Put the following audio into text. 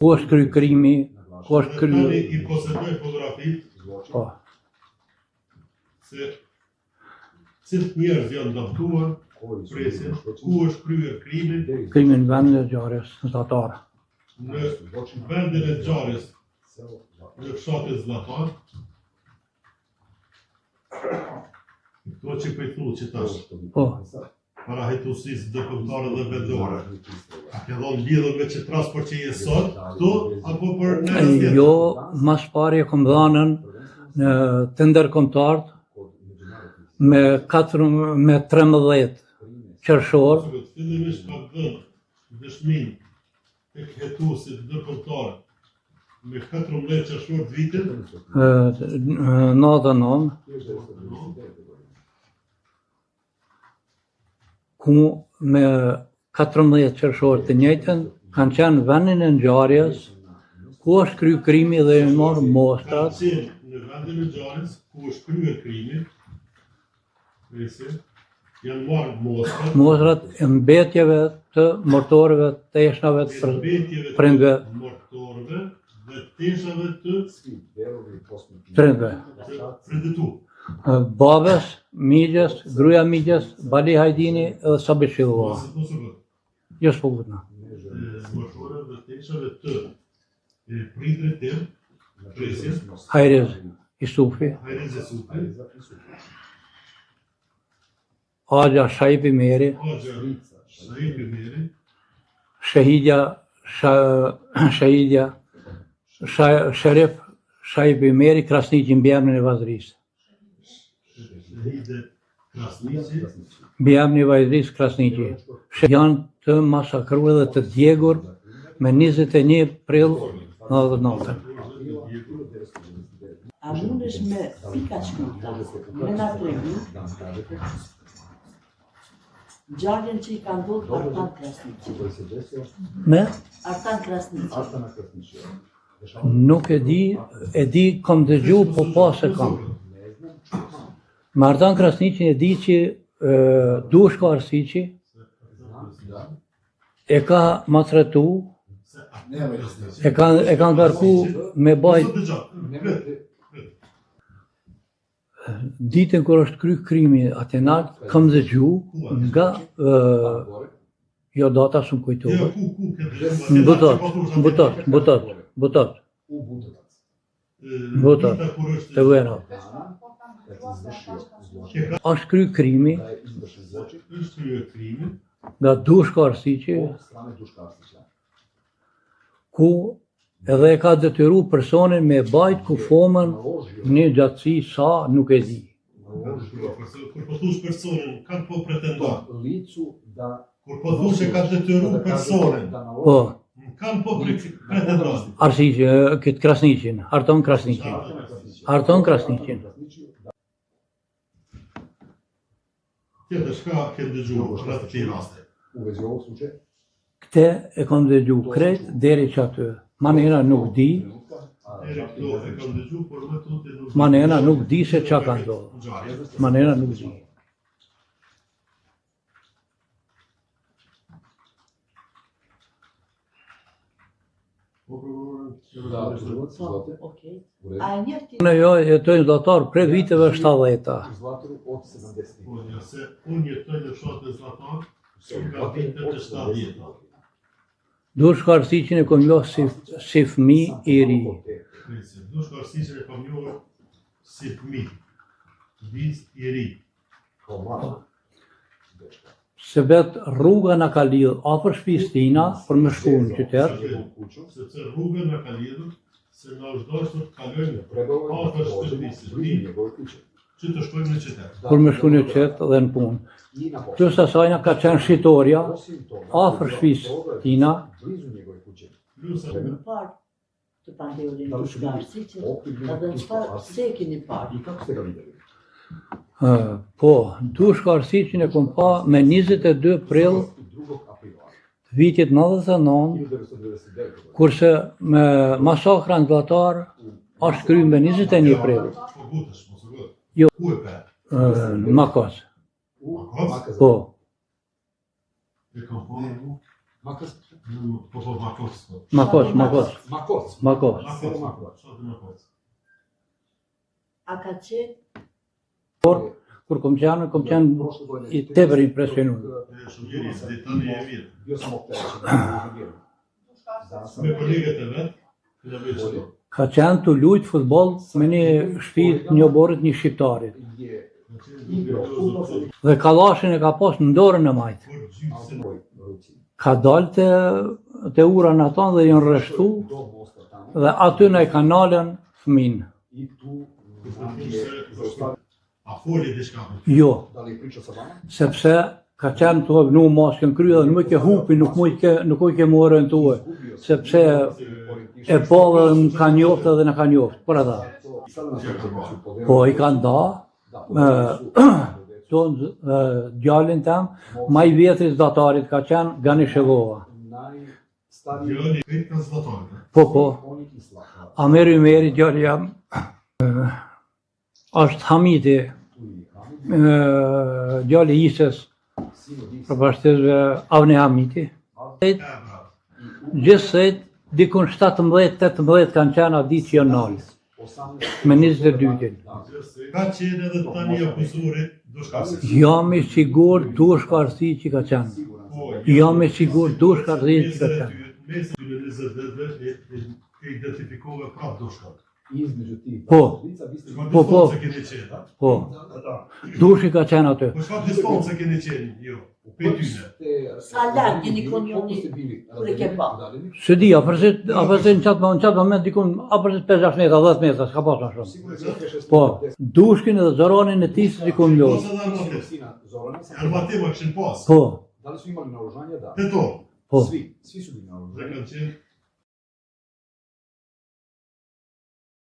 Ku është kry krimi, ku është kry... Tani I posedoj fotografitë Po. se cilët njerëz janë dëmtuar, presin, ku është kryer krimi Krimi në vendin e ngjarjes zyrtare. në vendin e ngjarjes në fshatin Zllatar. Këto që pëjtu që tash, Po. para hetusisë dëpëmtare dhe vendore. A ke dhonë lidhur me që transport që je sot, këtu, apo për njerëz tjetër? Jo, mas pari e kom dhanën në të ndërkombëtarët me 13 qershor. Fillimisht ka dhënë dëshminë tek hetusit ndërkombëtar me 14 qershor të vitit, 99, ku me 14 qershor të njëjtën kanë qenë vendin e ngjarjes, ku është kry krimi dhe i marrë ka mostrat. qenë në vendin e ngjarjes ku është kryer krimi, janë marrë Mostrat e mbetjeve të mortorëve të eshnave të mbetjeve prindve. të mortorëve dhe teshave të Prindve. prindëtu. Babës, migjes, gruaja migjes, Bali Hajdini edhe Sabi Shillova. Jo s'pogutna. Mortorëve dhe teshave të prindrit tim, presin, Hajrez Isufi, Hajrez Isufi, Agja Shaibi Meri, Agja Shaibi Meri, Sherif Shaibi Meri, Krasniqi mbi emrin e vazhrisë. Shahide Krasniqi, Mbi emrin e vazhrisë Krasniqi. Janë të masakruar dhe të djegur me 21 prill 99. A mundesh me pika shkurta, me na tregu, ngjarjen që I ka ndodhur Artan Krasniqi. Me? Artan Krasniqi. Nuk e di kom dëgju, po pas e kam. Me Artan Krasniqin e di që Dushko Arsiqi e ka maltretu, e kanë ngarku me bajt. Ditën kur është kry krimi atë natë, kam dëgju nga jo data s'm kujtohet. Butot. Të vëna. Është kry krimi nga Dushko Arsiqi, ku edhe e ka detyru personin me bajt kufomën një gjatësi sa nuk e di. Kur po thush personin, kanë po pretendon. Kur po thush e ka detyru personin, Po, kanë po pretendon. Arsiqi, këtë Krasniqin, Arton Krasniqin. Tjetër, shka ke dëgju rreth këtij rasti? Këte e kom dëgju krejt deri që aty. Manera nuk di, Deri këto e kam dëgju, por më tutje nuk manera nuk di se qa ka ndodhur. Manera nuk di. Okej. A e njeh ti Në jo jetoj në Zllatar pre viteve 70-ta. Po, se unë jetoj në fshatin Zllatar, nga vitet e 70-ta. Dushko Arsiqin e kom njoh si fëmijë I ri. Dushko Arsiqin e kam njohur si fëmijë, viz I ri. Se vetë rruga na ka lidhur afër shtëpisë tina për me shku në qytet. Sepse rruga na ka lidhur se na është dashur të kalojmë afër shtëpisë time, që të shkojmë në qytet. Për me shku në qytet dhe në punë. Plus asaj na ka qenë shitoria afër shtëpisë tina. Plus në parë të Panteonit Dushko Arsiqi, edhe në çfarë se e keni parë? Po, Dushko Arsiqin e kom pa me 22 prill të vitit 99, kurse me masakra në Zllatar është kry me 21 prill. po gutesh, mos e gut. Jo. Ku e pe? Në Makas. Makas? Po, E kam parë. Makos. Makos. Makos. Shoku Makos. A ka qenë Por, kur kom qenë i tepër impresionuar. Shugjeris, ditoni e mirë. Me kolegët e vetë, në veçë. Ka qenë të lujt futboll me një shtëpi një oborrit një shqiptarit. Dhe kallashin e ka pas në dorën e majt. Ka dalë te ura në aton dhe janë rreshtu dhe aty në e kanalen fëmin. A foli diçka? Jo, sepse ka qenë të vëgnu maskën krye dhe nuk e hupi, nuk u ke më orientuar, sepse e po dhe më ka njoftë dhe në ka njoftë, për ata. Po i kanë da, tonë djallin tem, ma i vjetrit datarit ka qenë Gani Shegova. Djali këtë kanë zdatarët. Po, Ameri Meri djali jam, është Hamidi, djali Ises, përpashtesve Avni Hamidi. Gjithsejt, dikun 17-18 kanë qenë atë ditë që janë nalë, me 22-tin. Ka qenë edhe tani akuzurit dushkarësi. Jam i sigur dushkarësi që ka qenë. Jam i sigur dushkarësi që ka qenë. Mes e 20 vetëve e identifikove prapë dushkarë. Po, dushi ka qenë aty. Po çfarë distancë keni qenë, jo? Pe tyne. sa larg jeni konjoni kur e ke pa? Se di, apërse në qatë moment dikun, apërse 5-6 metra, 10 metra, s'ka pas më shumë. Po, dushkin edhe zoronin e tisë dikun mjos. Armatima këshin pas. Po, Te to. po. Dhe kanë qenë